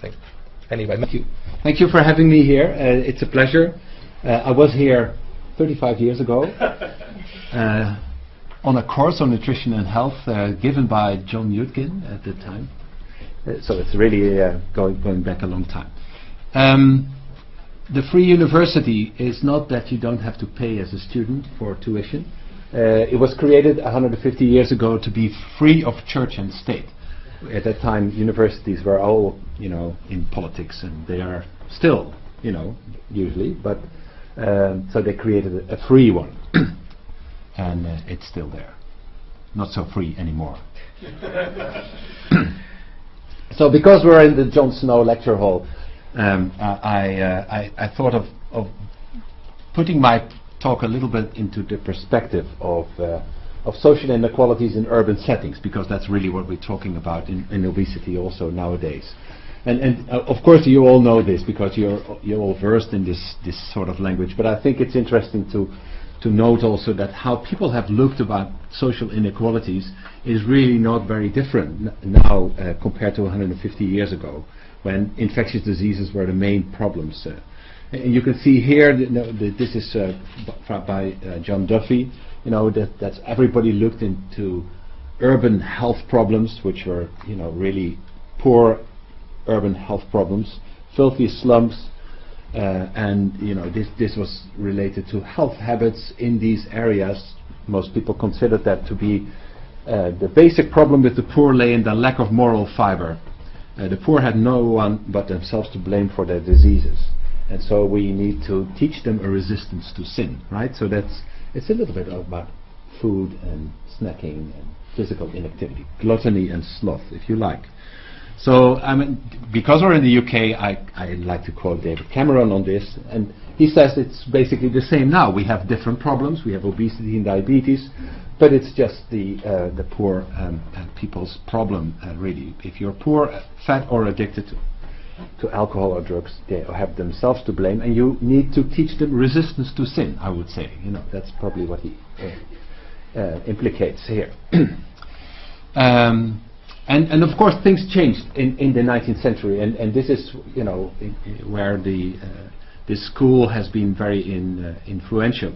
something. Anyway, Thank you. Thank you for having me here. It's a pleasure. I was here 35 years ago on a course on nutrition and health given by John Yudkin at the time. So it's really going back a long time. The free university is not that you don't have to pay as a student for tuition. It was created 150 years ago to be free of church and state. At that time, universities were all, in politics, and they are still, usually. But so they created a free one, and it's still there. Not so free anymore. So because we're in the John Snow Lecture Hall, I thought of putting my talk a little bit into the perspective of social inequalities in urban settings, because that's really what we're talking about in obesity also nowadays. And of course you all know this because you're all versed in this sort of language, but I think it's interesting to note also that how people have looked about social inequalities is really not very different now compared to 150 years ago, when infectious diseases were the main problems. And you can see here, this is by John Duffy, that's everybody looked into urban health problems, which were, really poor urban health problems, filthy slums, and this was related to health habits in these areas. Most people considered that to be the basic problem with the poor lay in the lack of moral fiber. The poor had no one but themselves to blame for their diseases, and so we need to teach them a resistance to sin, right? So it's a little bit about food and snacking and physical inactivity, gluttony and sloth, if you like. So because we're in the UK, I like to quote David Cameron on this, and he says it's basically the same now. We have different problems. We have obesity and diabetes, but it's just the poor people's problem, really. If you're poor, fat, or addicted to alcohol or drugs, they have themselves to blame, and you need to teach them resistance to sin, I would say. That's probably what he implicates here. And of course things changed in the 19th century, and this is where this school has been very influential.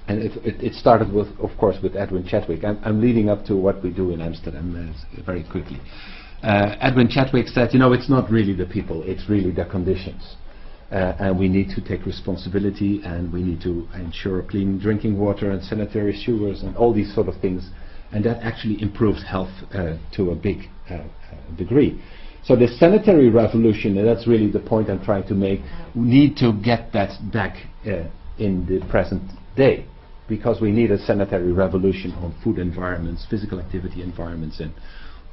And it started with, of course, with Edwin Chadwick. I'm leading up to what we do in Amsterdam very quickly. Edwin Chadwick said, it's not really the people, it's really their conditions. And we need to take responsibility, and we need to ensure clean drinking water and sanitary sewers and all these sort of things. And that actually improves health to a big degree. So the sanitary revolution, and that's really the point I'm trying to make, we need to get that back in the present day, because we need a sanitary revolution on food environments, physical activity environments, and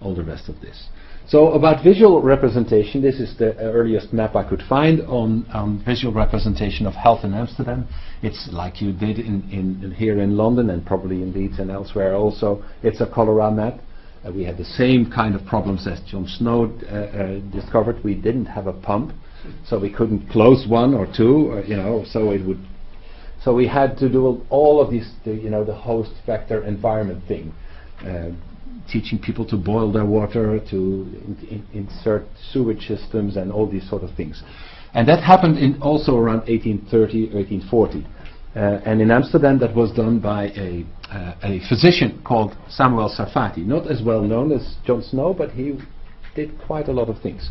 all the rest of this. So about visual representation, this is the earliest map I could find on visual representation of health in Amsterdam. It's like you did here in London, and probably in Leeds and elsewhere also. It's a cholera map. We had the same kind of problems as John Snow discovered. We didn't have a pump, so we couldn't close one or two, so we had to do all of these, the host factor environment thing. Teaching people to boil their water, to insert sewage systems, and all these sort of things. And that happened also around 1830, 1840. And in Amsterdam that was done by a physician called Samuel Sarfati, not as well known as John Snow, but he did quite a lot of things.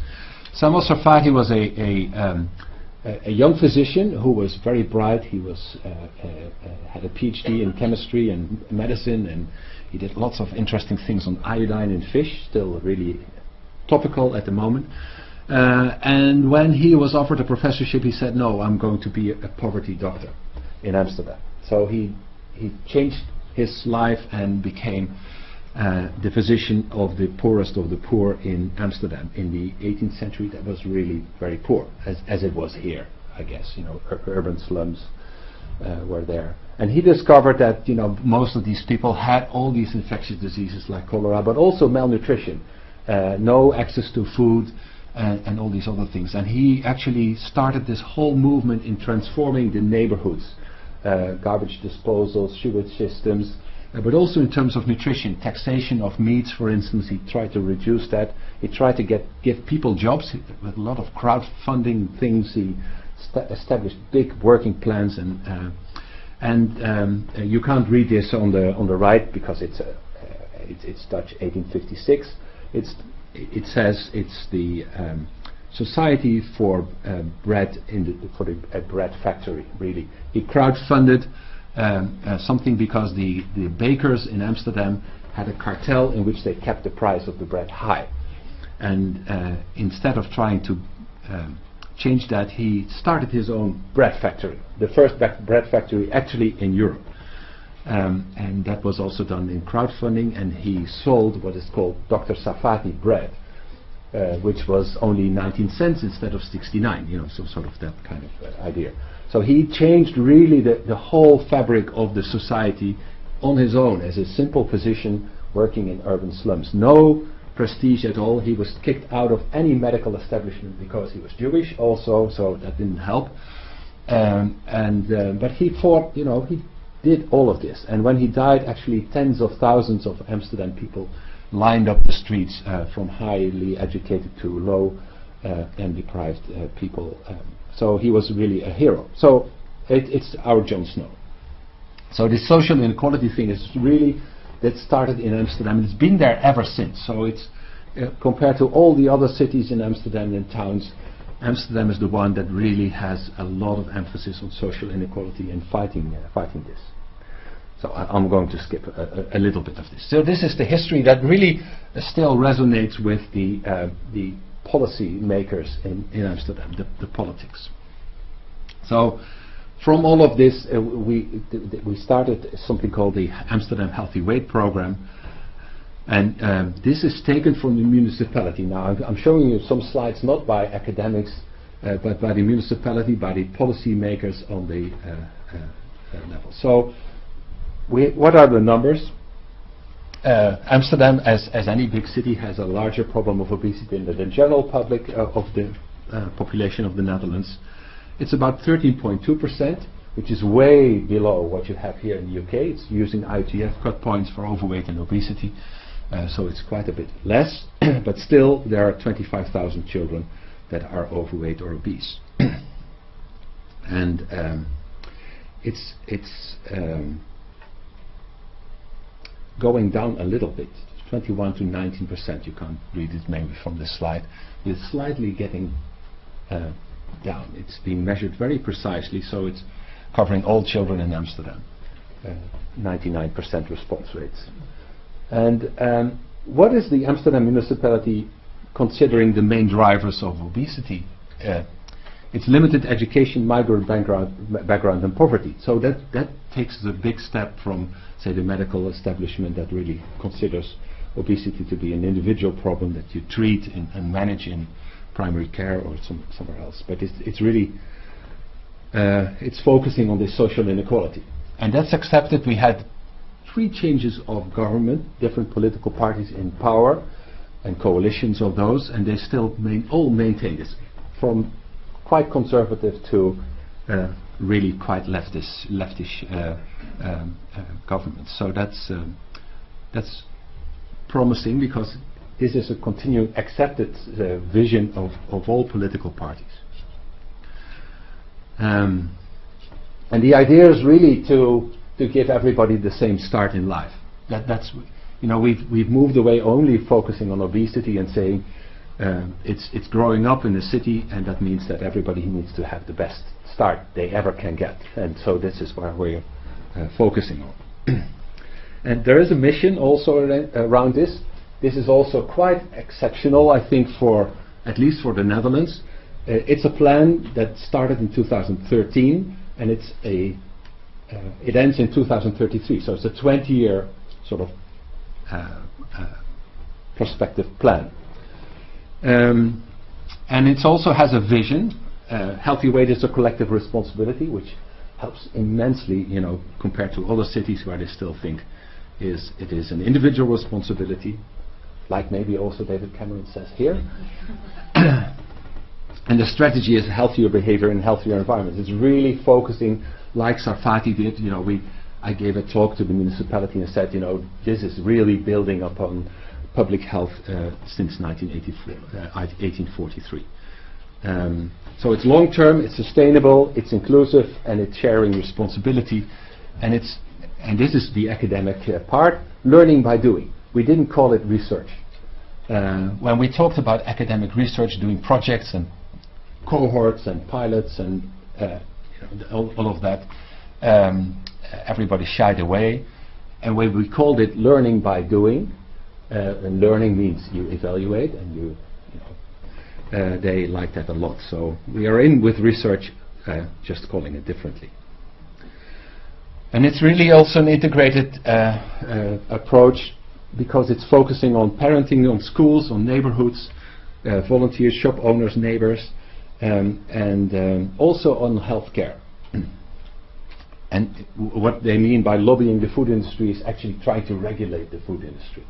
Samuel Sarfati was a young physician who was very bright. He had a PhD in chemistry and medicine, and he did lots of interesting things on iodine in fish, still really topical at the moment. And when he was offered a professorship, he said, no, I'm going to be a poverty doctor in Amsterdam. So he changed his life and became the physician of the poorest of the poor in Amsterdam. In the 18th century, that was really very poor, as it was here, I guess. Urban slums were there. And he discovered that most of these people had all these infectious diseases like cholera, but also malnutrition, no access to food, and all these other things. And he actually started this whole movement in transforming the neighborhoods, garbage disposal, sewage systems, but also in terms of nutrition, taxation of meats, for instance. He tried to reduce that. He tried to give people jobs with a lot of crowdfunding things. He established big working plans, and you can't read this on the right because it's Dutch 1856. It says it's the Society for Bread for the bread factory. Really, he crowdfunded something because the bakers in Amsterdam had a cartel in which they kept the price of the bread high, and instead of trying to change that, he started his own bread factory, the first bread factory actually in Europe, and that was also done in crowdfunding, and he sold what is called Dr. Savati bread, which was only 19 cents instead of 69, you know, so sort of that kind of idea. So he changed really the whole fabric of the society on his own as a simple physician working in urban slums. No prestige at all. He was kicked out of any medical establishment because he was Jewish also, so that didn't help. But he fought, you know, he did all of this. And when he died, actually tens of thousands of Amsterdam people lined up the streets, from highly educated to low and deprived people. So he was really a hero. So it's our Jon Snow. So this social inequality thing is really, that started in Amsterdam, and it's been there ever since. So it's compared to all the other cities in Amsterdam and towns, Amsterdam is the one that really has a lot of emphasis on social inequality and fighting this. So I'm going to skip a little bit of this. So this is the history that really still resonates with the policy makers in Amsterdam, the politics. So from all of this, we started something called the Amsterdam Healthy Weight Program, and this is taken from the municipality. Now I'm showing you some slides not by academics, but by the municipality, by the policy makers on the level. So what are the numbers? Amsterdam, as any big city, has a larger problem of obesity than the general public of the population of the Netherlands. It's about 13.2%, which is way below what you have here in the UK. It's using IGF cut points for overweight and obesity, so it's quite a bit less, but still there are 25,000 children that are overweight or obese. And it's going down a little bit, 21 to 19%. You can't read it maybe from this slide. It's slightly getting down. It's being measured very precisely, so it's covering all children in Amsterdam. 99% response rates. And what is the Amsterdam municipality considering the main drivers of obesity? It's limited education, migrant background, and poverty. So that takes a big step from, say, the medical establishment that really considers obesity to be an individual problem that you treat and manage in primary care or somewhere else. But it's really it's focusing on this social inequality, and that's accepted. We had 3 changes of government, different political parties in power, and coalitions of those, and they still all maintain this, from quite conservative to really quite leftish governments. So that's promising, because this is a continuing accepted vision of all political parties. And the idea is really to give everybody the same start in life. That's, you know, we've moved away only focusing on obesity and saying it's growing up in the city, and that means that everybody needs to have the best start they ever can get. And so this is where we're focusing on. And there is a mission also around this. This is also quite exceptional, I think, for at least for the Netherlands. It's a plan that started in 2013, and it ends in 2033. So it's a 20-year sort of prospective plan. And it also has a vision. Healthy weight is a collective responsibility, which helps immensely, you know, compared to other cities where they still think it is an individual responsibility, like maybe also David Cameron says here. And the strategy is healthier behavior and healthier environment. It's really focusing, like Sarfati did. You know, I gave a talk to the municipality and said, you know, this is really building upon public health since 1843. So it's long-term, it's sustainable, it's inclusive, and it's sharing responsibility, and this is the academic part, learning by doing. We didn't call it research. When we talked about academic research, doing projects and cohorts and pilots and all of that, everybody shied away. And when we called it learning by doing, and learning means you evaluate, and they like that a lot. So we are in with research, just calling it differently. And it's really also an integrated approach, because it's focusing on parenting, on schools, on neighborhoods, volunteers, shop owners, neighbors, and also on healthcare. And what they mean by lobbying the food industry is actually trying to regulate the food industry,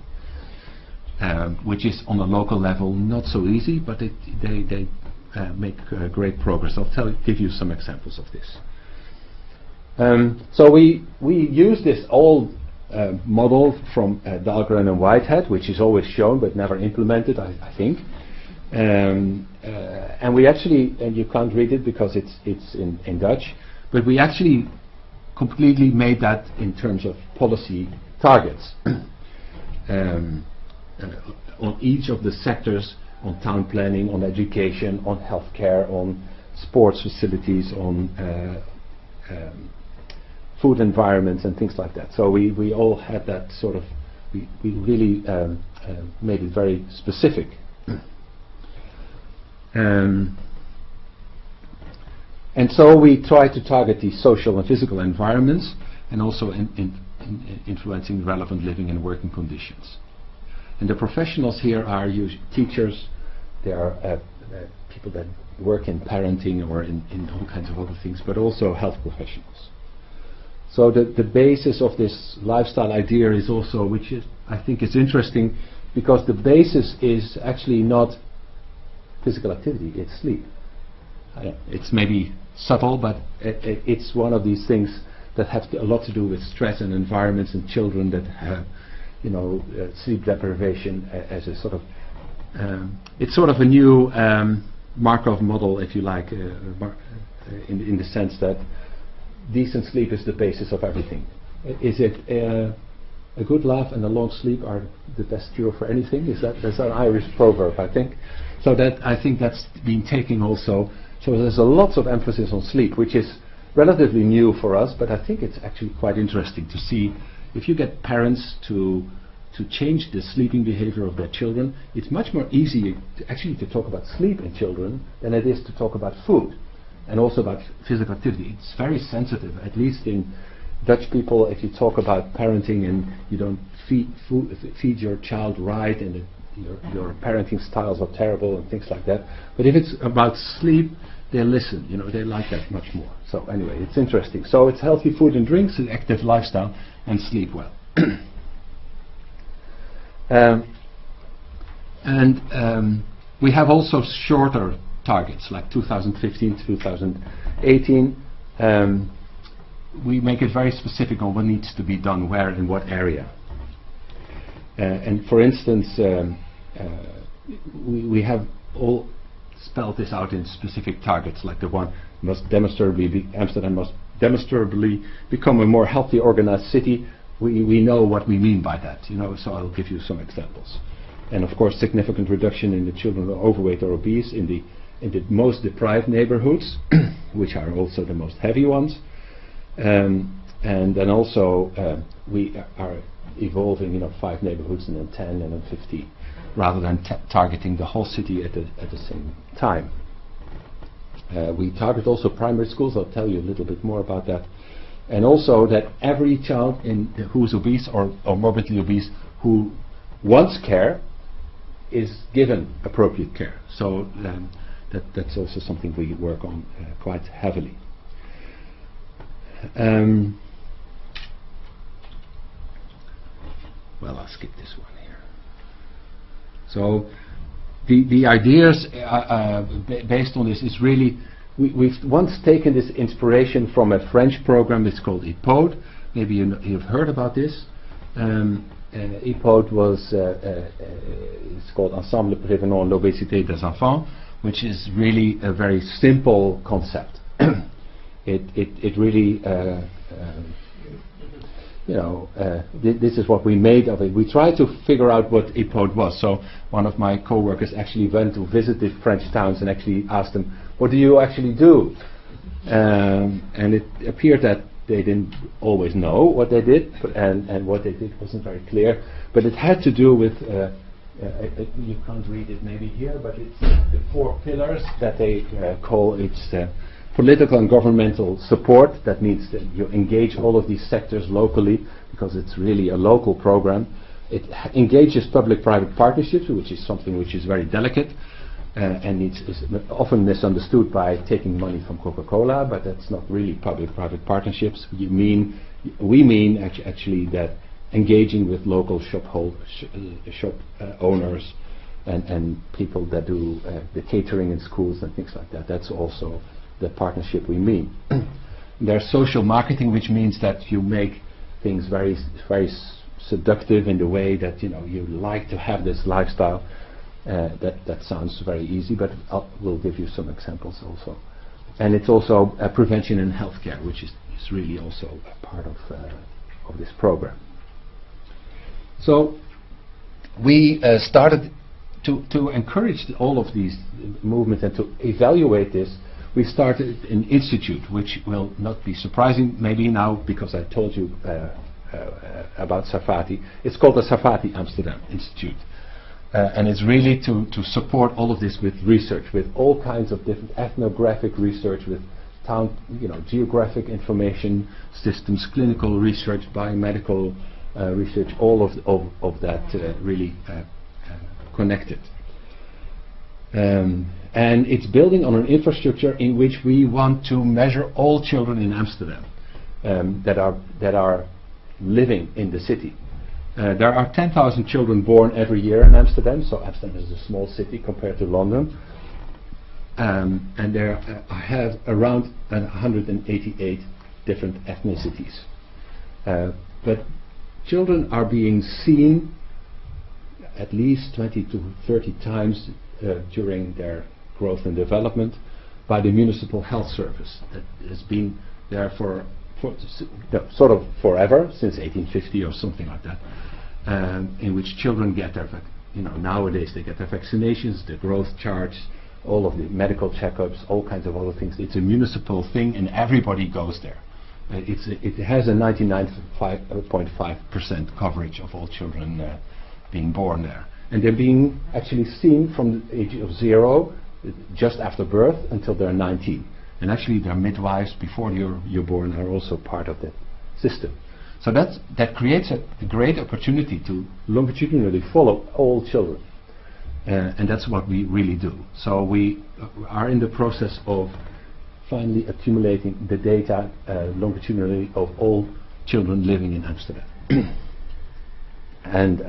which is on a local level not so easy, but they make great progress. I'll give you some examples of this. So we use this old model from Dahlgren and Whitehead, which is always shown but never implemented, I think. And we actually, and you can't read it because it's in Dutch, but we actually completely made that in terms of policy targets on each of the sectors, on town planning, on education, on healthcare, on sports facilities, on food environments and things like that. So we all had that sort of, we really made it very specific. And so we try to target the social and physical environments, and also influencing relevant living and working conditions. And the professionals here are teachers, they are people that work in parenting or in all kinds of other things, but also health professionals. So the basis of this lifestyle idea is also, which is, I think is interesting, because the basis is actually not physical activity, it's sleep. It's maybe subtle, but it's one of these things that have a lot to do with stress and environments and children that have, sleep deprivation as a sort of, it's sort of a new Markov model, if you like, in the sense that decent sleep is the basis of everything. Is it a good laugh and a long sleep are the best cure for anything? That's an Irish proverb, I think. So I think that's been taken also. So there's a lot of emphasis on sleep, which is relatively new for us, but I think it's actually quite interesting to see if you get parents to change the sleeping behavior of their children. It's much more easy to talk about sleep in children than it is to talk about food and also about physical activity. It's very sensitive, at least in Dutch people. If you talk about parenting and you don't feed your child right, and your parenting styles are terrible and things like that. But if it's about sleep, they listen, they like that much more. So anyway, it's interesting. So it's healthy food and drinks, an active lifestyle, and sleep well. We have also shorter targets, like 2015 to 2018. We make it very specific on what needs to be done where in what area. And for instance, we have all spelled this out in specific targets, like the one Amsterdam must demonstrably become a more healthy, organized city. We know what we mean by that, so I'll give you some examples. And of course, significant reduction in the children who are overweight or obese in the most deprived neighborhoods, which are also the most heavy ones. And then also we are evolving, 5 neighborhoods and then 10 and then 50, rather than targeting the whole city at the same time. We target also primary schools. I'll tell you a little bit more about that. And also that every child who is obese or morbidly obese who wants care is given appropriate care. So that's also something we work on quite heavily. Well, I'll skip this one here. So the ideas based on this is really, we've once taken this inspiration from a French program. It's called EPODE, maybe you've heard about this. EPOD was, it's called Ensemble Prévenant l'Obésité des Enfants, which is really a very simple concept. It really, this is what we made of it. We tried to figure out what EPOD was. So one of my co-workers actually went to visit the French towns and actually asked them, what do you actually do? And it appeared that they didn't always know what they did, and what they did wasn't very clear. But it had to do with, you can't read it maybe here, but it's the 4 pillars that they call it's political and governmental support. That means that you engage all of these sectors locally, because it's really a local program. It engages public-private partnerships, which is something which is very delicate. And is often misunderstood by taking money from Coca-Cola, but that's not really public-private partnerships. We mean actually that engaging with local shop owners and people that do the catering in schools and things like that. That's also the partnership we mean. There's social marketing, which means that you make things very, very seductive in the way that you like to have this lifestyle. That sounds very easy, but we'll give you some examples also. And it's also prevention and healthcare, which is really also a part of this program. So we started to encourage all of these movements and to evaluate this. We started an institute, which will not be surprising maybe now, because I told you about Safati. It's called the Safati Amsterdam Institute. And it's really to support all of this with research, with all kinds of different ethnographic research, with town, geographic information systems, clinical research, biomedical research, all of that really connected. And it's building on an infrastructure in which we want to measure all children in Amsterdam that are living in the city. There are 10,000 children born every year in Amsterdam, so Amsterdam is a small city compared to London. And there have around 188 different ethnicities. But children are being seen at least 20 to 30 times during their growth and development by the municipal health service that has been there for sort of forever, since 1850 or something like that, in which children get their, nowadays they get their vaccinations, the growth charts, all of the medical checkups, all kinds of other things. It's a municipal thing, and everybody goes there. It has a 99.5% coverage of all children being born there, and they're being actually seen from the age of 0, just after birth, until they're 19. And actually their midwives before you're born are also part of that system. So that creates a great opportunity to longitudinally follow all children. And that's what we really do. So we are in the process of finally accumulating the data longitudinally of all children living in Amsterdam. And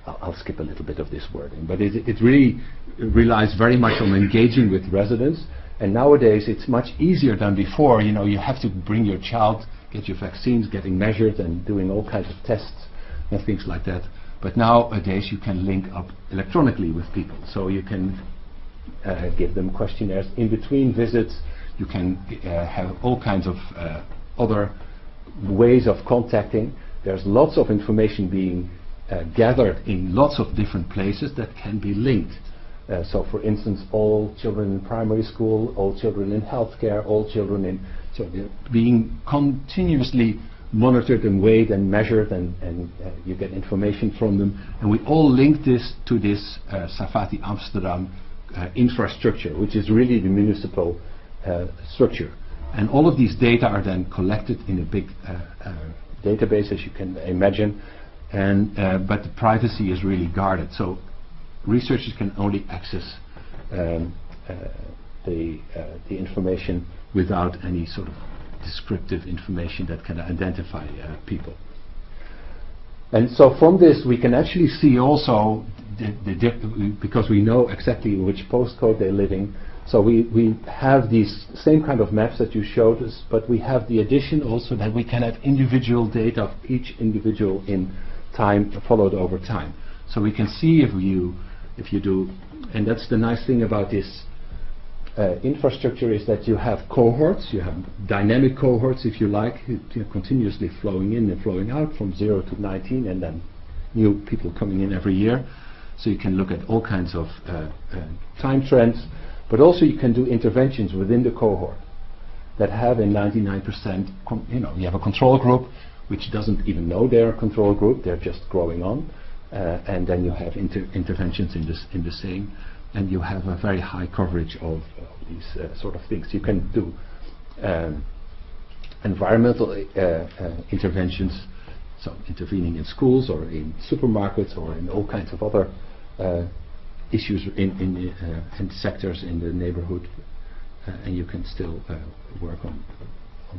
I'll skip a little bit of this wording, but it really relies very much on engaging with residents. And nowadays it's much easier than before. You have to bring your child, get your vaccines, getting measured and doing all kinds of tests and things like that. But nowadays you can link up electronically with people. So you can give them questionnaires in between visits. You can have all kinds of other ways of contacting. There's lots of information being gathered in lots of different places that can be linked. So for instance, all children in primary school, all children in healthcare, all children in, so they're being continuously monitored and weighed and measured, and you get information from them. And we all link this to this Safati Amsterdam infrastructure, which is really the municipal structure. And all of these data are then collected in a big database, as you can imagine. And but the privacy is really guarded. So researchers can only access the information without any sort of descriptive information that can identify people. And so from this we can actually see also because we know exactly which postcode they're living. So we have these same kind of maps that you showed us, but we have the addition also that we can have individual data of each individual in time, followed over time. So we can see if you do, and that's the nice thing about this infrastructure, is that you have cohorts, you have dynamic cohorts, if you like, continuously flowing in and flowing out from 0 to 19, and then new people coming in every year. So you can look at all kinds of time trends, but also you can do interventions within the cohort that have in 99%, you have a control group which doesn't even know they're a control group, they're just growing on, and then you have interventions in the same, and you have a very high coverage of these sort of things. You can do environmental interventions, so intervening in schools or in supermarkets or in all kinds of other issues in sectors in the neighborhood, and you can still work on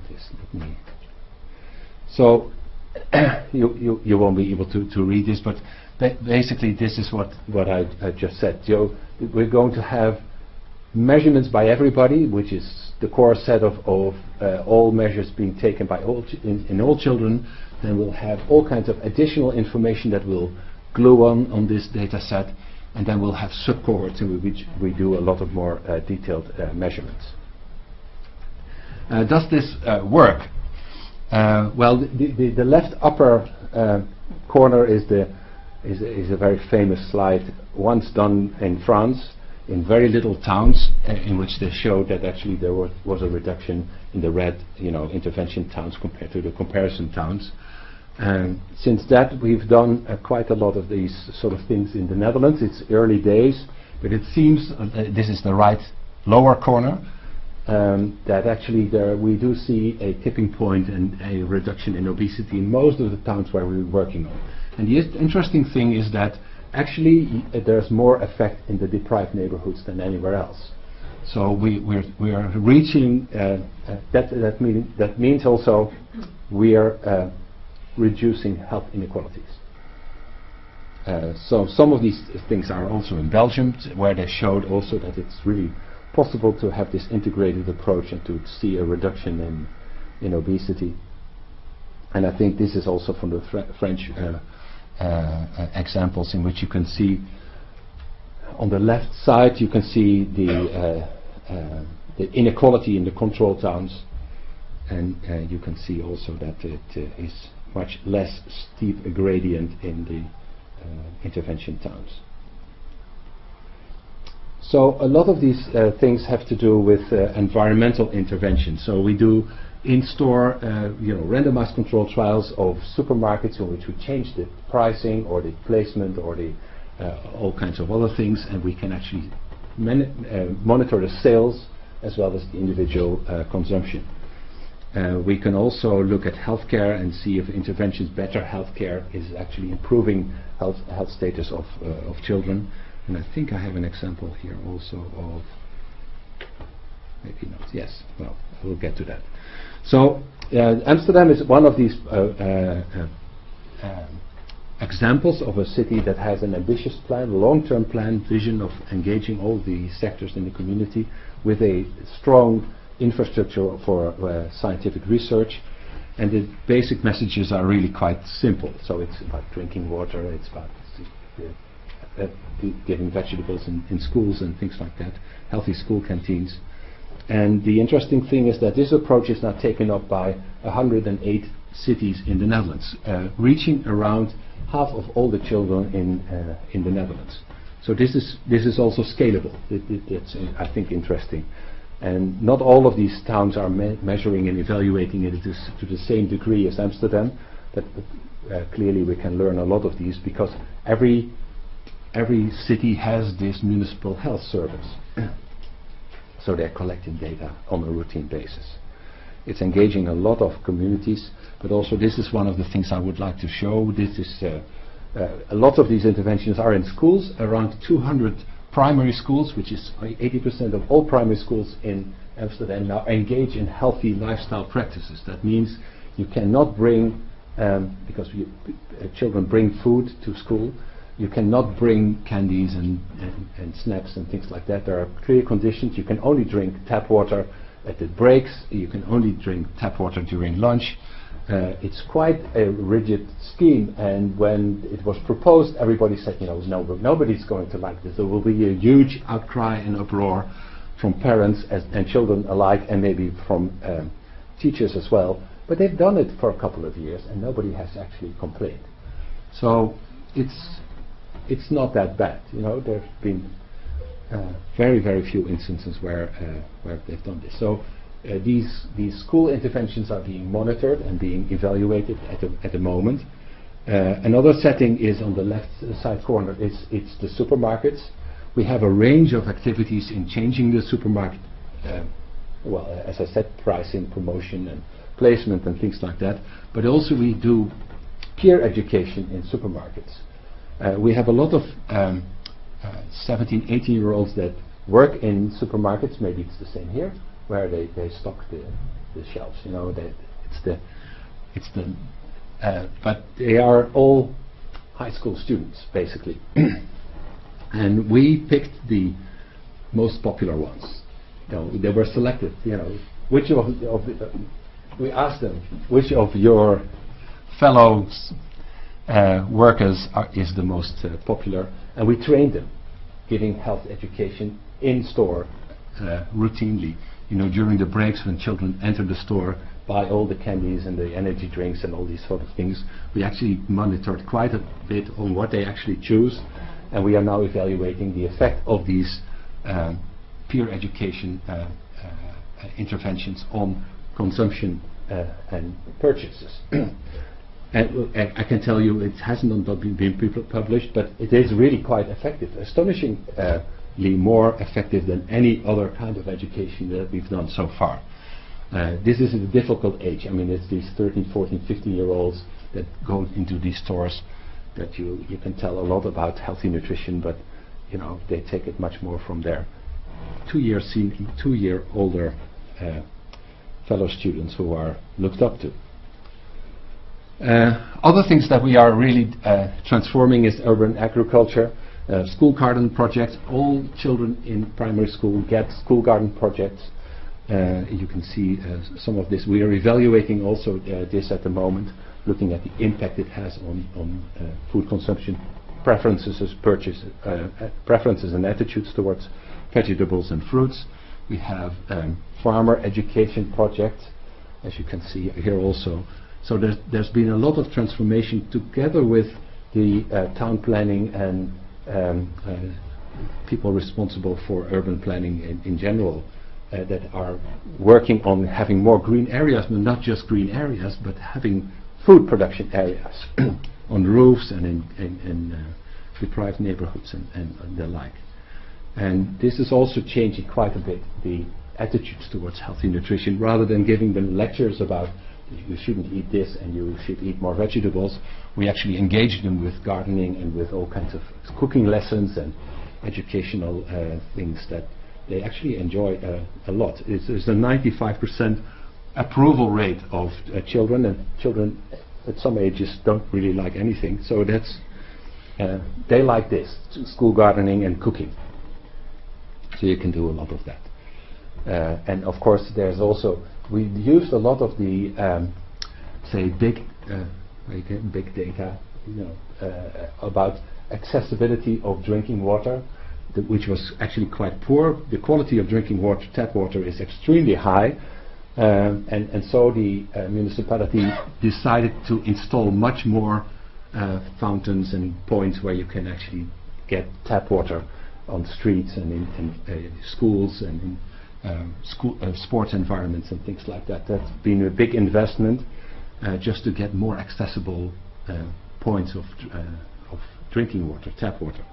this. So you won't be able to read this, but basically this is what I just said. We're going to have measurements by everybody, which is the core set of all measures being taken by in all children. Then we'll have all kinds of additional information that will glue on this data set, and then we'll have subcohorts in which we do a lot of more detailed measurements. Does this work? Well, the left upper corner is a very famous slide, once done in France, in very little towns, in which they showed that actually there was a reduction in the red, intervention towns compared to the comparison towns. Since that, we've done quite a lot of these sort of things in the Netherlands. It's early days, but it seems this is the right lower corner, that actually we do see a tipping point and a reduction in obesity in most of the towns where we're working on. And the interesting thing is that actually there's more effect in the deprived neighborhoods than anywhere else. So we are reaching that means also we are reducing health inequalities. So some of these things are also in Belgium, where they showed also that it's really possible to have this integrated approach and to see a reduction in obesity. And I think this is also from the French examples, in which you can see on the left side you can see the inequality in the control towns, and you can see also that it is much less steep a gradient in the intervention towns. So a lot of these things have to do with environmental intervention. So we do in-store, randomized control trials of supermarkets in which we change the pricing or the placement or the all kinds of other things, and we can actually monitor the sales as well as the individual consumption. We can also look at healthcare and see if interventions, better healthcare, is actually improving health status of children. And I think I have an example here also of, maybe not, yes, well, we'll get to that. So Amsterdam is one of these examples of a city that has an ambitious plan, long-term plan, vision of engaging all the sectors in the community with a strong infrastructure for scientific research. And the basic messages are really quite simple. So it's about drinking water, it's about giving vegetables in schools and things like that, healthy school canteens. And the interesting thing is that this approach is now taken up by 108 cities in the Netherlands, reaching around half of all the children in the Netherlands. So this is also scalable. It's I think interesting. And not all of these towns are measuring and evaluating it to the same degree as Amsterdam, but clearly we can learn a lot of these, because every city has this municipal health service. So they're collecting data on a routine basis. It's engaging a lot of communities, but also this is one of the things I would like to show. This is a lot of these interventions are in schools. Around 200 primary schools, which is 80% of all primary schools in Amsterdam, now engage in healthy lifestyle practices. That means you cannot bring, because children bring food to school, You cannot bring candies and snacks and things like that. There are clear conditions. You can only drink tap water at the breaks. You can only drink tap water during lunch. It's quite a rigid scheme, and when it was proposed, everybody said, no, nobody's going to like this. There will be a huge outcry and uproar from parents and children alike, and maybe from teachers as well. But they've done it for a couple of years, and nobody has actually complained. So it's not that bad. There's been very, very few instances where they've done this. So these school interventions are being monitored and being evaluated at the moment. Another setting is on the left side corner. It's the supermarkets. We have a range of activities in changing the supermarket. Well, as I said, pricing, promotion, and placement, and things like that. But also we do peer education in supermarkets. We have a lot of 17, 18-year-olds that work in supermarkets. Maybe it's the same here, where they stock the shelves. But they are all high school students, basically. And we picked the most popular ones. They were selected. Which we asked them, which of your fellow workers is the most popular, and we trained them, giving health education in store routinely. During the breaks when children enter the store, buy all the candies and the energy drinks and all these sort of things. We actually monitored quite a bit on what they actually choose, and we are now evaluating the effect of these peer education interventions on consumption and purchases. And I can tell you it hasn't been published, but it is really quite effective, astonishingly more effective than any other kind of education that we've done so far. This is a difficult age. I mean, it's these 13, 14, 15-year-olds that go into these stores that you can tell a lot about healthy nutrition, but they take it much more from their 2-year older fellow students who are looked up to. Other things that we are really transforming is urban agriculture, school garden projects. All children in primary school get school garden projects. You can see some of this. We are evaluating also this at the moment, looking at the impact it has on food consumption, preferences and attitudes towards vegetables and fruits. We have farmer education projects, as you can see here also. So there's been a lot of transformation together with the town planning and people responsible for urban planning in general that are working on having more green areas, but not just green areas, but having food production areas on roofs and in deprived neighborhoods and the like. And this is also changing quite a bit the attitudes towards healthy nutrition. Rather than giving them lectures about you shouldn't eat this and you should eat more vegetables, we actually engage them with gardening and with all kinds of cooking lessons and educational things that they actually enjoy a lot. It's a 95% approval rate of children, and children at some ages don't really like anything, so that's they like this, school gardening and cooking. So you can do a lot of that. And of course there's also, we used a lot of the say big data about accessibility of drinking water, which was actually quite poor. The quality of drinking water, tap water, is extremely high, and so the municipality decided to install much more fountains and points where you can actually get tap water on streets and in schools and in sports environments and things like that. That's been a big investment just to get more accessible points of drinking water, tap water.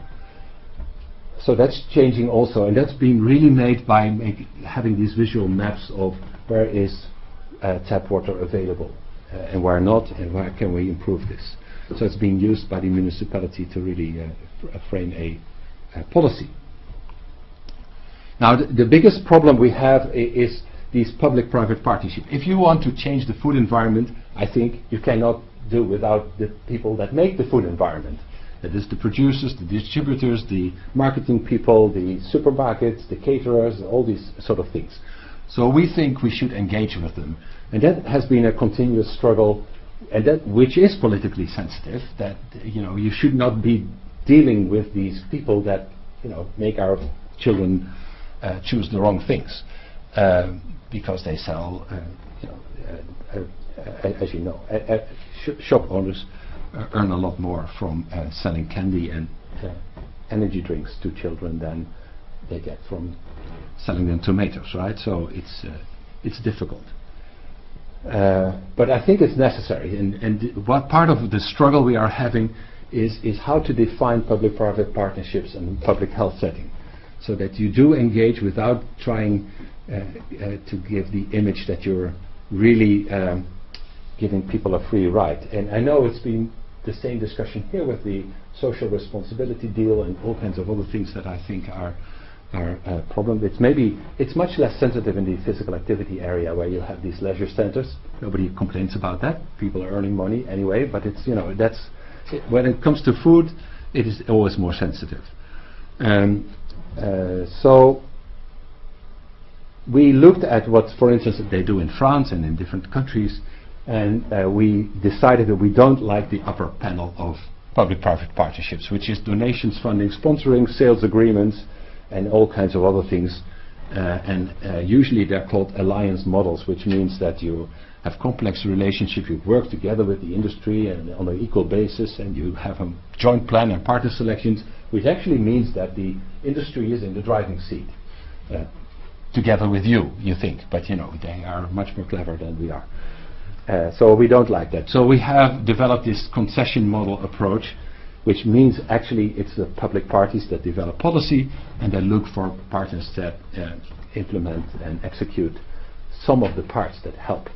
So that's changing also, and that's being really made by having these visual maps of where is tap water available and where not, and where can we improve this. So it's being used by the municipality to really frame a policy. Now the biggest problem we have is these public-private partnerships. If you want to change the food environment, I think you cannot do without the people that make the food environment. That is the producers, the distributors, the marketing people, the supermarkets, the caterers, all these sort of things. So we think we should engage with them. And that has been a continuous struggle, and that which is politically sensitive, that you should not be dealing with these people that make our children choose the wrong things because they sell as you know, shop owners earn a lot more from selling candy and energy drinks to children than they get from selling them tomatoes, right? So it's difficult. But I think it's necessary, and what part of the struggle we are having is how to define public-private partnerships and public health setting, so that you do engage without trying to give the image that you're really giving people a free ride. And I know it's been the same discussion here with the social responsibility deal and all kinds of other things that I think are a problem. It's much less sensitive in the physical activity area, where you have these leisure centers. Nobody complains about that. People are earning money anyway, but it's when it comes to food, it is always more sensitive. So we looked at what, for instance, they do in France and in different countries, and we decided that we don't like the upper panel of public-private partnerships, which is donations, funding, sponsoring, sales agreements, and all kinds of other things. Usually they're called alliance models, which means that you have complex relationships, you work together with the industry and on an equal basis, and you have a joint plan and partner selections, which actually means that the industry is in the driving seat together with you think, but they are much more clever than we are. So we don't like that. So we have developed this concession model approach, which means actually it's the public parties that develop policy and they look for partners that implement and execute some of the parts that help.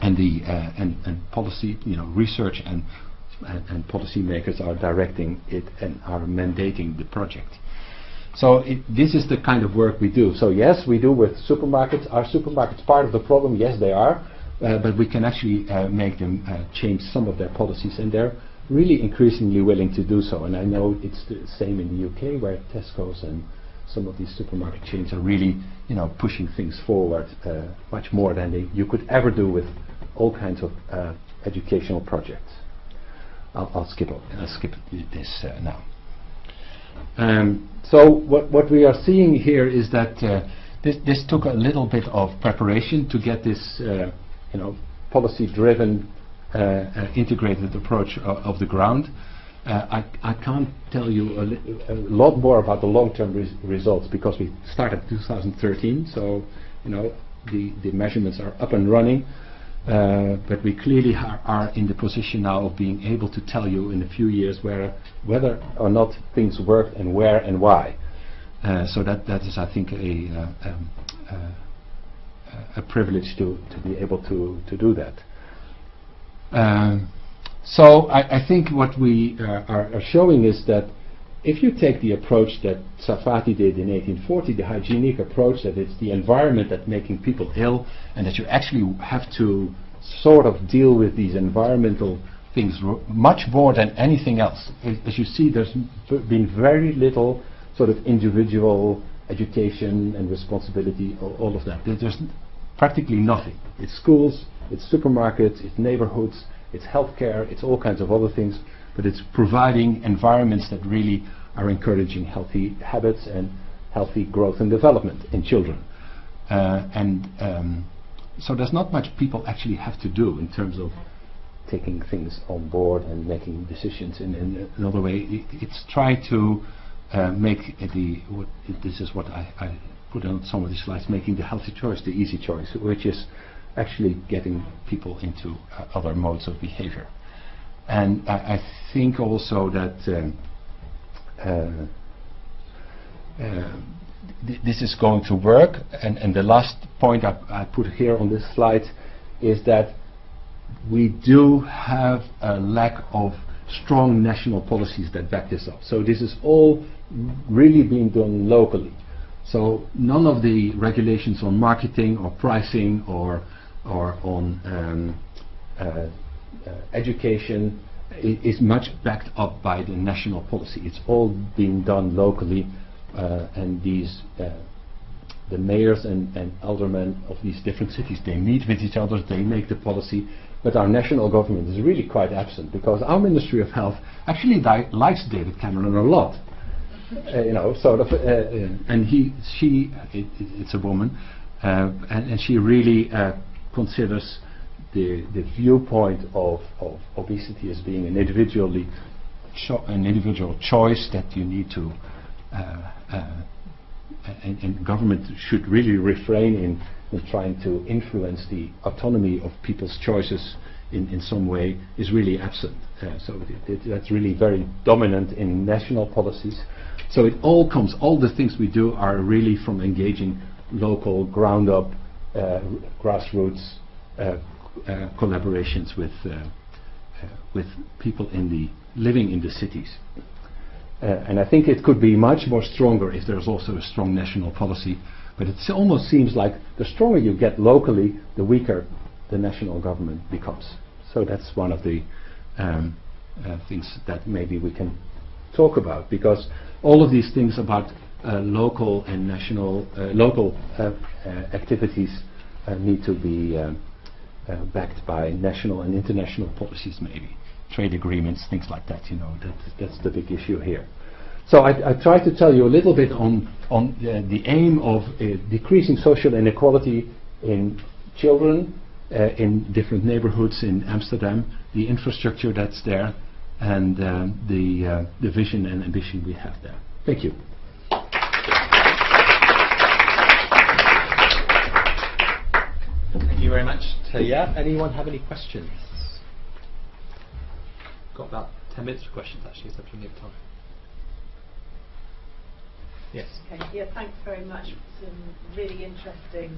and policy, research and policy makers are directing it and are mandating the project. So this is the kind of work we do. So yes, we do with supermarkets. Are supermarkets part of the problem? Yes, they are. But we can actually make them change some of their policies, and they're really increasingly willing to do so. And I know it's the same in the UK, where Tesco's and some of these supermarket chains are really, pushing things forward much more than you could ever do with all kinds of educational projects. I'll skip this now. So what we are seeing here is that this took a little bit of preparation to get this, policy-driven, integrated approach of the ground. I can't tell you a lot more about the long-term results, because we started 2013, so the measurements are up and running, but we clearly are in the position now of being able to tell you in a few years whether or not things worked and where and why. So that is, I think, a privilege to be able to do that. So I think what we are showing is that if you take the approach that Sarfati did in 1840, the hygienic approach, that it's the environment that's making people ill, and that you actually have to sort of deal with these environmental things much more than anything else. As you see, there's been very little sort of individual education and responsibility, all of that. There's practically nothing. It's schools, it's supermarkets, it's neighborhoods, it's healthcare, it's all kinds of other things, but it's providing environments that really are encouraging healthy habits and healthy growth and development in children. So there's not much people actually have to do in terms of taking things on board and making decisions in another way. It's trying to make this is what I put on some of these slides, making the healthy choice the easy choice, which is actually getting people into other modes of behavior. And I think also that this is going to work, and the last point I put here on this slide is that we do have a lack of strong national policies that back this up. So this is all really being done locally. So none of the regulations on marketing or pricing or on education is much backed up by the national policy. It's all being done locally, and these the mayors and aldermen of these different cities, they meet with each other, they make the policy, but our national government is really quite absent, because our Ministry of Health actually likes David Cameron a lot. You know, sort of, and it's a woman, and she really considers the viewpoint of obesity as being an individual choice that you need to, and government should really refrain in trying to influence the autonomy of people's choices in some way, is really absent. So that's really very dominant in national policies. So all the things we do are really from engaging local, ground-up, grassroots collaborations with people living in the cities. And I think it could be much more stronger if there's also a strong national policy. But it almost seems like the stronger you get locally, the weaker the national government becomes. So that's one of the things that maybe we can talk about, because all of these things about local and national activities need to be backed by national and international policies, maybe trade agreements, things like that. You know, that's the big issue here. So I tried to tell you a little bit on the aim of decreasing social inequality in children in different neighborhoods in Amsterdam, the infrastructure that's there, and the vision and ambition we have there. Thank you. Thank you very much to Jaap. Anyone have any questions? Got about 10 minutes for questions actually, so plenty of time. Yes. Okay. Yeah, thanks very much for some really interesting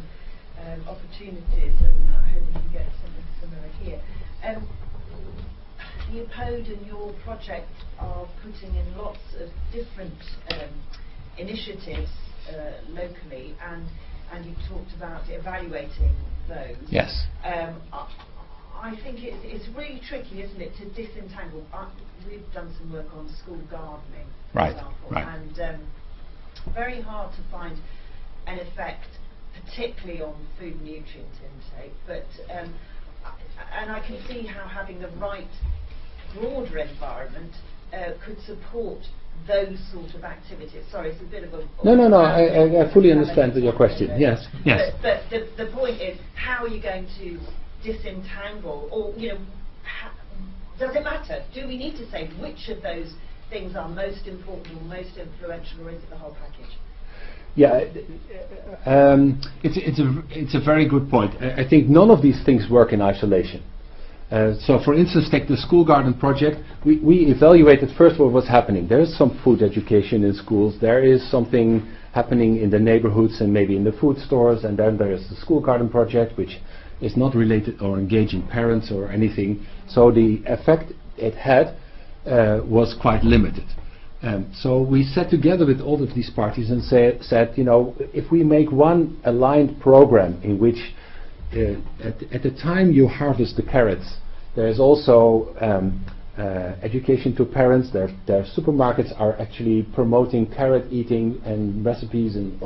opportunities, and I hope we can get something similar here. The Apode and your project are putting in lots of different initiatives locally, and you talked about evaluating those. Yes. I think it's really tricky, isn't it, to disentangle. We've done some work on school gardening, for example, and very hard to find an effect, particularly on food and nutrient intake. But and I can see how having the right broader environment could support those sort of activities. Sorry, it's a bit of a... No, I fully understand your question. Yes. But the point is, how are you going to disentangle, or, you know, does it matter? Do we need to say which of those things are most important or most influential, or is it the whole package? Yeah, it's a very good point. I think none of these things work in isolation. So, for instance, take the school garden project. We evaluated first of all what's happening. There is some food education in schools. There is something happening in the neighborhoods and maybe in the food stores. And then there is the school garden project, which is not related or engaging parents or anything. So the effect it had was quite limited. So we sat together with all of these parties and said, you know, if we make one aligned program in which at the time you harvest the carrots, there is also education to parents. Their supermarkets are actually promoting carrot eating and recipes, and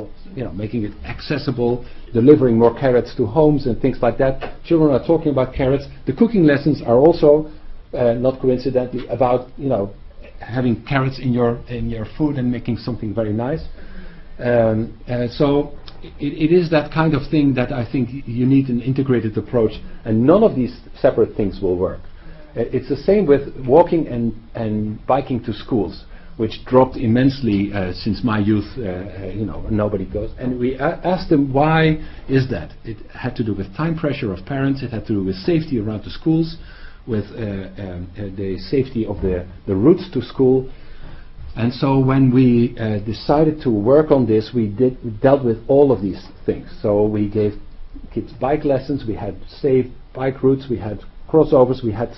making it accessible, delivering more carrots to homes and things like that. Children are talking about carrots. The cooking lessons are also not coincidentally about having carrots in your food and making something very nice. So it is that kind of thing that I think you need an integrated approach, and none of these separate things will work. It's the same with walking and biking to schools, which dropped immensely since my youth. Nobody goes. And we asked them, why is that? It had to do with time pressure of parents. It had to do with safety around the schools, with the safety of the routes to school. And so when we decided to work on this, we dealt with all of these things. So we gave kids bike lessons, we had safe bike routes, we had crossovers, we had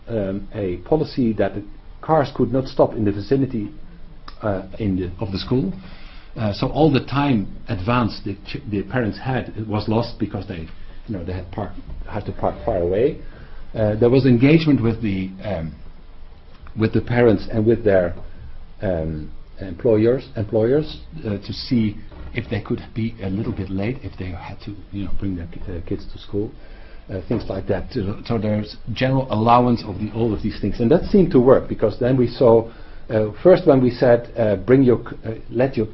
a policy that the cars could not stop in the vicinity of the school. So all the time advance the parents had, it was lost because they had to park far away. There was engagement with the with the parents and with their employers to see if they could be a little bit late, if they had to bring their kids to school, things like that. So there's general allowance of all of these things, and that seemed to work, because then we saw first when we said let your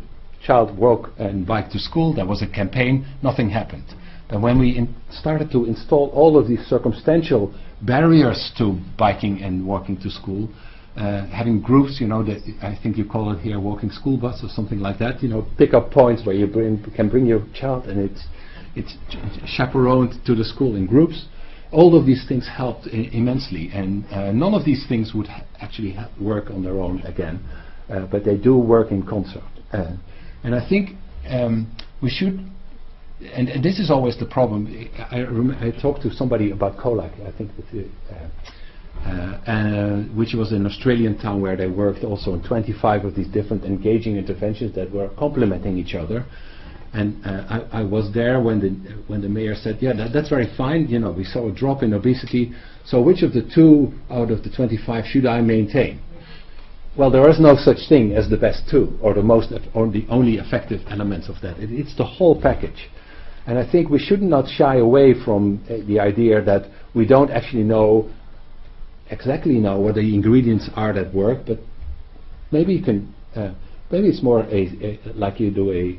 child walk and bike to school, there was a campaign, nothing happened. But when we started to install all of these circumstantial barriers to biking and walking to school, having groups, that I think you call it here walking school bus or something like that, pick up points where you can bring your child, and it's chaperoned to the school in groups. All of these things helped immensely, and none of these things would actually work on their own again, but they do work in concert. And I think we should, and this is always the problem. I talked to somebody about Colac, I think, which was an Australian town where they worked also on 25 of these different engaging interventions that were complementing each other. And I was there when the mayor said, yeah, that's very fine, we saw a drop in obesity, so which of the 2 out of the 25 should I maintain? Well, there is no such thing as the best 2 or the only effective elements of that. It's the whole package. And I think we should not shy away from the idea that we don't actually exactly know what the ingredients are that work, but maybe you can, maybe it's more like you do a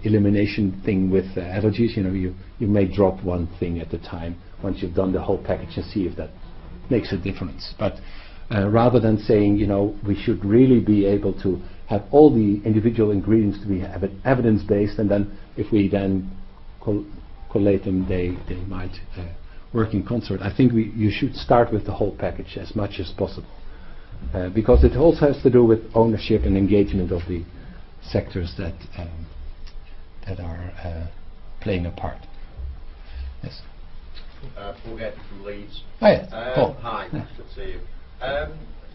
elimination thing with allergies. You may drop one thing at a time once you've done the whole package and see if that makes a difference. But rather than saying, we should really be able to have all the individual ingredients to be evidence-based, and then if we then collate them, they might work in concert. I think you should start with the whole package as much as possible, because it also has to do with ownership and engagement of the sectors that are playing a part. Yes. Paul Getty from Leeds. Hi, Paul. Hi, good to see you.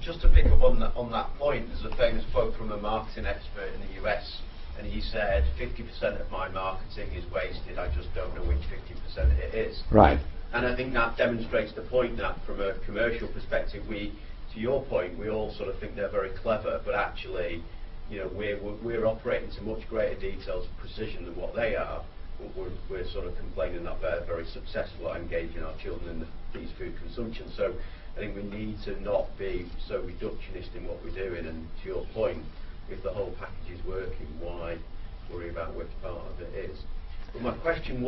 Just to pick up on that point, there's a famous quote from a marketing expert in the US, and he said, 50% of my marketing is wasted, I just don't know which 50% it is. Right. And I think that demonstrates the point that from a commercial perspective, to your point, we all sort of think they're very clever, but actually, we're operating to much greater details and precision than what they are. We're sort of complaining that they're very successful at engaging our children in these food consumption. So I think we need to not be so reductionist in what we're doing, and to your point, if the whole package is working, why worry about which part of it is? But my question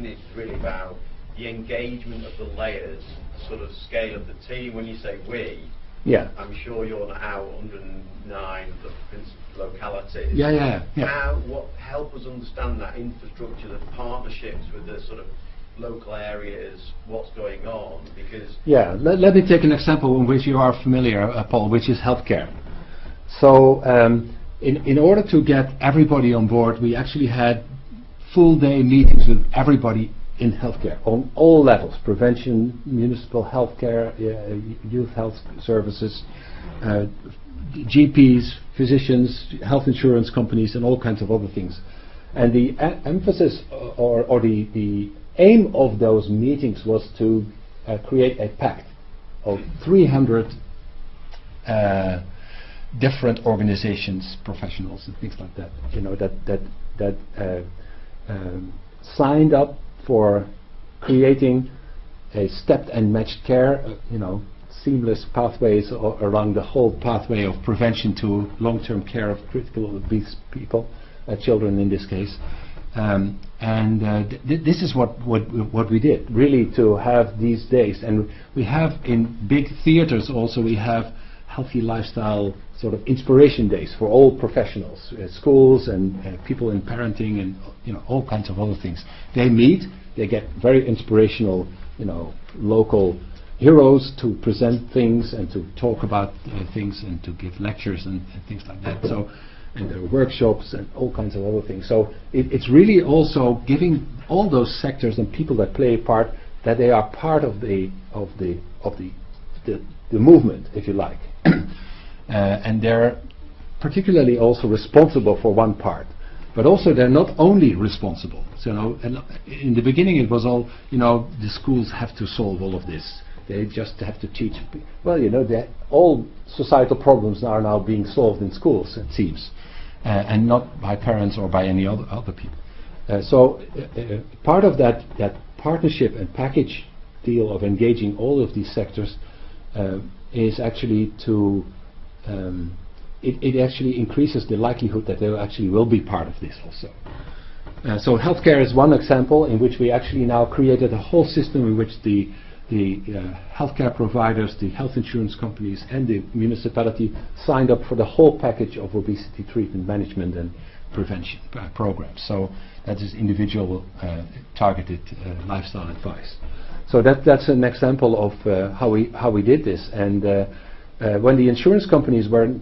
is really about the engagement of the layers, the sort of scale of the team. When you say we, yeah, I'm sure you're now 109 localities. Yeah. Help us understand that infrastructure, the partnerships with the sort of local areas, what's going on, because... Yeah, let me take an example in which you are familiar, Paul, which is healthcare. So in order to get everybody on board, we actually had full-day meetings with everybody in healthcare, on all levels: prevention, municipal healthcare, youth health services, GPs, physicians, health insurance companies, and all kinds of other things. And the emphasis or the aim of those meetings was to create a pact of 300 different organizations, professionals, and things like that. That signed up for creating a stepped and matched care, seamless pathways along the whole pathway of prevention to long-term care of critical obese people, children in this case. This is what we did, really, to have these days. And we have in big theaters also, we have healthy lifestyle sort of inspiration days for all professionals, schools and people in parenting and all kinds of other things. They meet, they get very inspirational, local heroes to present things and to talk about things and to give lectures and things like that. So, and there are workshops and all kinds of other things. So it's really also giving all those sectors and people that play a part, that they are part of the movement, if you like. And they're particularly also responsible for one part, but also they're not only responsible. So in the beginning it was all, the schools have to solve all of this. They just have to teach. Well, you know, all societal problems are now being solved in schools, it seems, and not by parents or by any other people. So part of that partnership and package deal of engaging all of these sectors is actually to it actually increases the likelihood that they actually will be part of this also. So healthcare is one example in which we actually now created a whole system in which the healthcare providers, the health insurance companies and the municipality signed up for the whole package of obesity treatment management and prevention programs. So that is individual targeted lifestyle advice. So that's an example of how we did this. And when the insurance companies were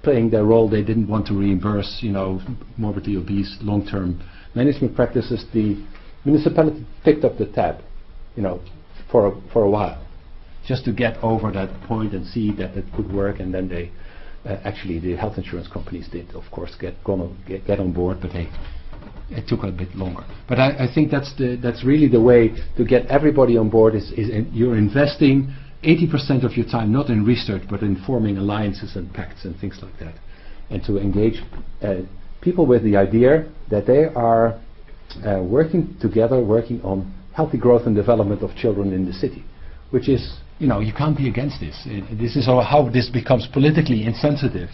playing their role, they didn't want to reimburse, you know, morbidly obese long-term management practices. The municipality picked up the tab, you know, for a while, just to get over that point and see that it could work. And then they actually the health insurance companies did, of course, get on board, but it took a bit longer. But I think that's really the way to get everybody on board. Is you're investing 80% of your time not in research but in forming alliances and pacts and things like that, and to engage people with the idea that they are working together, working on healthy growth and development of children in the city, which is, you know, you can't be against this. This is how this becomes politically insensitive.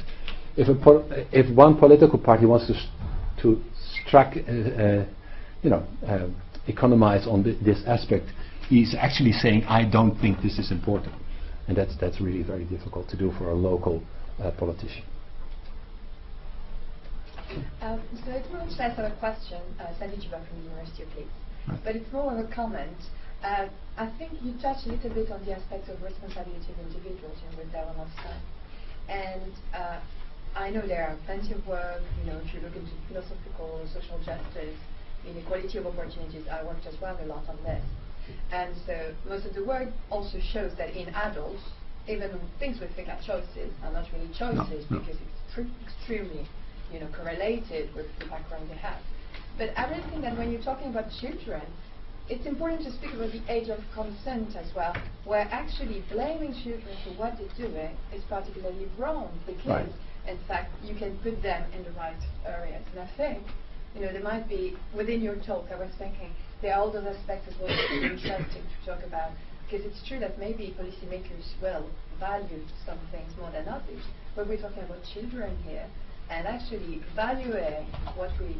If one political party wants to economize on this aspect, he's actually saying, I don't think this is important. And that's really very difficult to do for a local politician. So it's more less of a question, Sandy from the University of Leeds, but it's more of a comment. I think you touched a little bit on the aspect of responsibility of individuals with their own lifestyle. And I know there are plenty of work, you know, if you look into philosophical, social justice, inequality of opportunities, I worked as well a lot on this. And so most of the work also shows that in adults, even things we think are choices are not really choices because it's extremely, you know, correlated with the background they have. But I really think that when you're talking about children, it's important to speak about the age of consent as well, where actually blaming children for what they're doing is particularly wrong because, in fact, you can put them in the right areas. And I think, you know, there might be, within your talk, I was thinking, there are all those aspects as well that are interesting to talk about, because it's true that maybe policymakers will value some things more than others, but we're talking about children here, and actually valuing what we're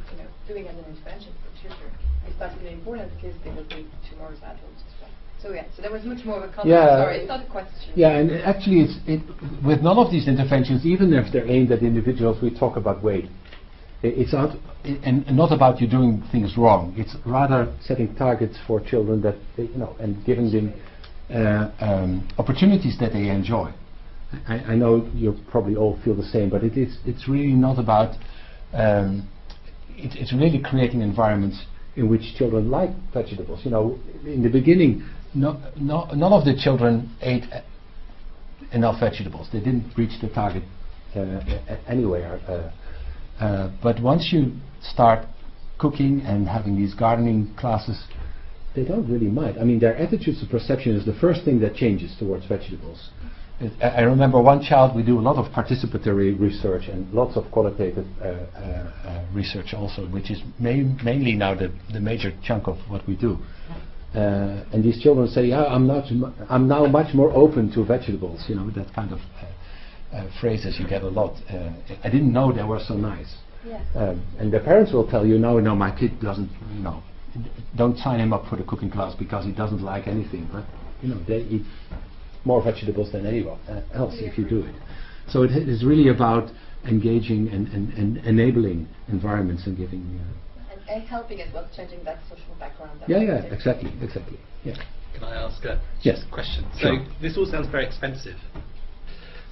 doing as an intervention for children is particularly important because they will be tomorrow's adults as well. So yeah, so that was much more of a comment. Sorry, it's not a question. Yeah, and actually with none of these interventions, even if they're aimed at individuals, we talk about weight. It's not, and not about you doing things wrong. It's rather setting targets for children that and giving them opportunities that they enjoy. I know you probably all feel the same, but it's really not about. It's really creating environments in which children like vegetables. You know, in the beginning, none of the children ate enough vegetables. They didn't reach the target anywhere. But once you start cooking and having these gardening classes, they don't really mind. I mean, their attitudes to perception is the first thing that changes towards vegetables. I remember one child, we do a lot of participatory research and lots of qualitative research also, which is mainly now the major chunk of what we do. And these children say, yeah, I'm now much more open to vegetables, you know, that kind of phrases you get a lot. I didn't know they were so nice. Yeah. And their parents will tell you, no, my kid doesn't, don't sign him up for the cooking class because he doesn't like anything. But, they eat more vegetables than anyone else if you do it. So it is really about engaging and enabling environments and giving... and helping as well, changing that social background. Yeah, exactly. Yeah. Can I ask a question? Sure. So this all sounds very expensive.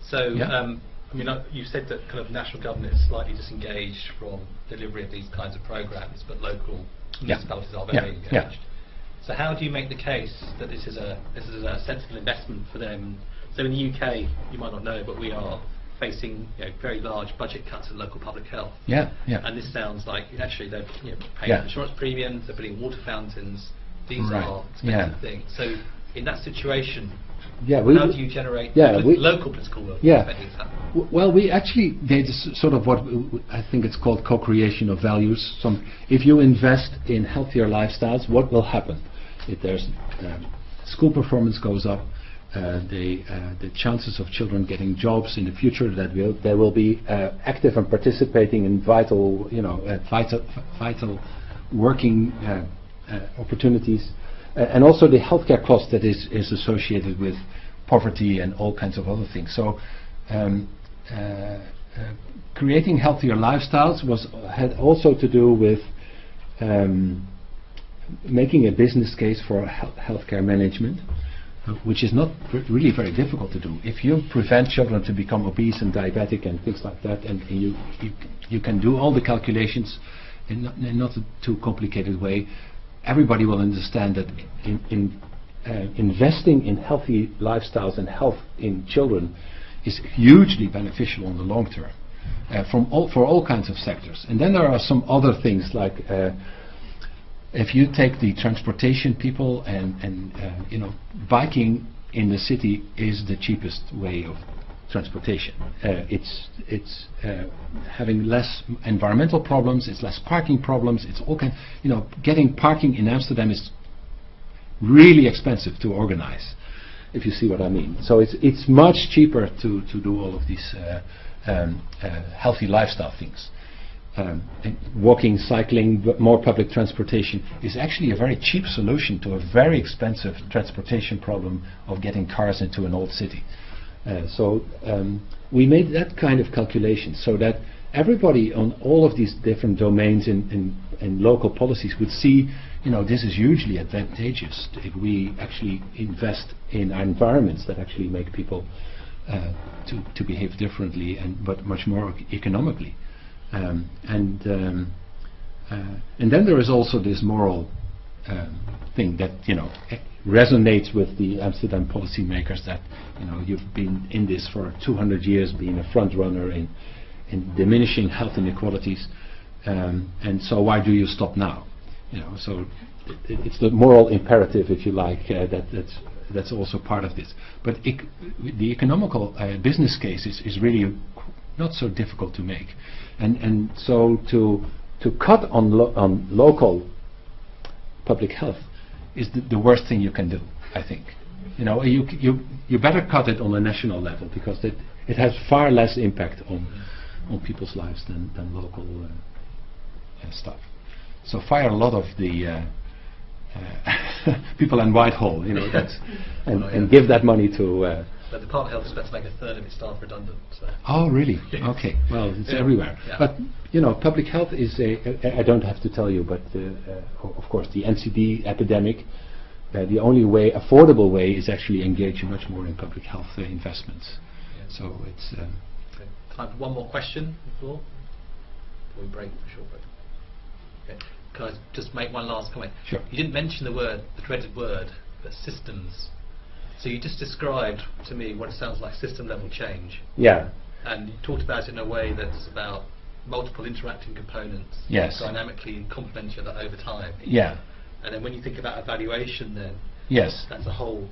So, yeah. You said that kind of national government is slightly disengaged from delivery of these kinds of programs, but local municipalities are very engaged. Yeah. So how do you make the case that this is a sensible investment for them? So in the UK, you might not know, but we are facing very large budget cuts in local public health. Yeah. And this sounds like actually they're paying insurance premiums, they're building water fountains. These are expensive things. So in that situation, Yeah, how do you generate local political will? Yeah. Well, we actually did sort of what I think it's called co-creation of values. If you invest in healthier lifestyles, what will happen? If there's school performance goes up, the chances of children getting jobs in the future, they will be active and participating in vital working opportunities, and also the healthcare cost that is associated with poverty and all kinds of other things. So creating healthier lifestyles had also to do with making a business case for healthcare management, which is not really very difficult to do. If you prevent children to become obese and diabetic and things like that, and you can do all the calculations in not a too complicated way, everybody will understand that in investing in healthy lifestyles and health in children is hugely beneficial in the long term for all kinds of sectors. And then there are some other things like if you take the transportation people and biking in the city is the cheapest way of transportation. It's having less environmental problems, it's less parking problems, it's all kind. Getting parking in Amsterdam is really expensive to organize, if you see what I mean. So it's much cheaper to do all of these healthy lifestyle things. And walking, cycling, more public transportation is actually a very cheap solution to a very expensive transportation problem of getting cars into an old city. So we made that kind of calculation so that everybody on all of these different domains in local policies would see, this is hugely advantageous if we actually invest in our environments that actually make people to behave differently but much more economically. And then there is also this moral thing that resonates with the Amsterdam policymakers, that you've been in this for 200 years, being a front runner in diminishing health inequalities, and so why do you stop now? So it's the moral imperative, if you like, that's also part of this. But the economical business case is really not so difficult to make. And so to cut on local public health is the worst thing you can do, I think. You better cut it on a national level, because it has far less impact on people's lives than local stuff. So fire a lot of the people in Whitehall, and give that money to. The Department of Health expects to make a third of its staff redundant. So. Oh, really? Okay. Well, it's everywhere. Yeah. But public health is I don't have to tell you, but of course the NCD epidemic. The only affordable way, is actually engage much more in public health investments. Yeah. So it's. Time for one more question before we break for a short break. Okay. Can I just make one last comment? Sure. You didn't mention the dreaded word, but systems. So you just described to me what it sounds like system level change. Yeah. And you talked about it in a way that's about multiple interacting components. Yes. Dynamically complement each other over time. Yeah. And then when you think about evaluation, then yes, that's a whole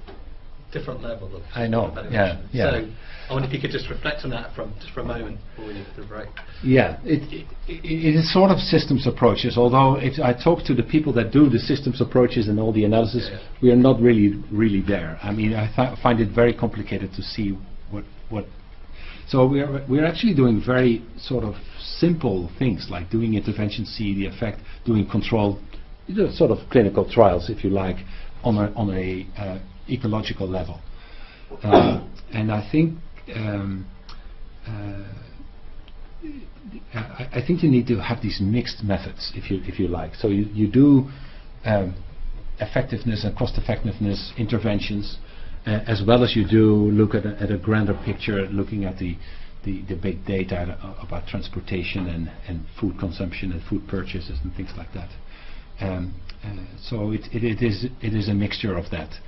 different level of I know. evaluation. Yeah. So I wonder if you could just reflect on that just for a moment before we leave the break. Yeah, it is sort of systems approaches, although if I talk to the people that do the systems approaches and all the analysis, we are not really there. I mean, I find it very complicated to see what. So we're actually doing very sort of simple things, like doing intervention, see the effect, doing control, sort of clinical trials, if you like, on a ecological level. And I think I think you need to have these mixed methods, if you like. So you do effectiveness and cost effectiveness interventions, as well as you do look at a grander picture, looking at the big data about transportation and food consumption and food purchases and things like that. So it is a mixture of that.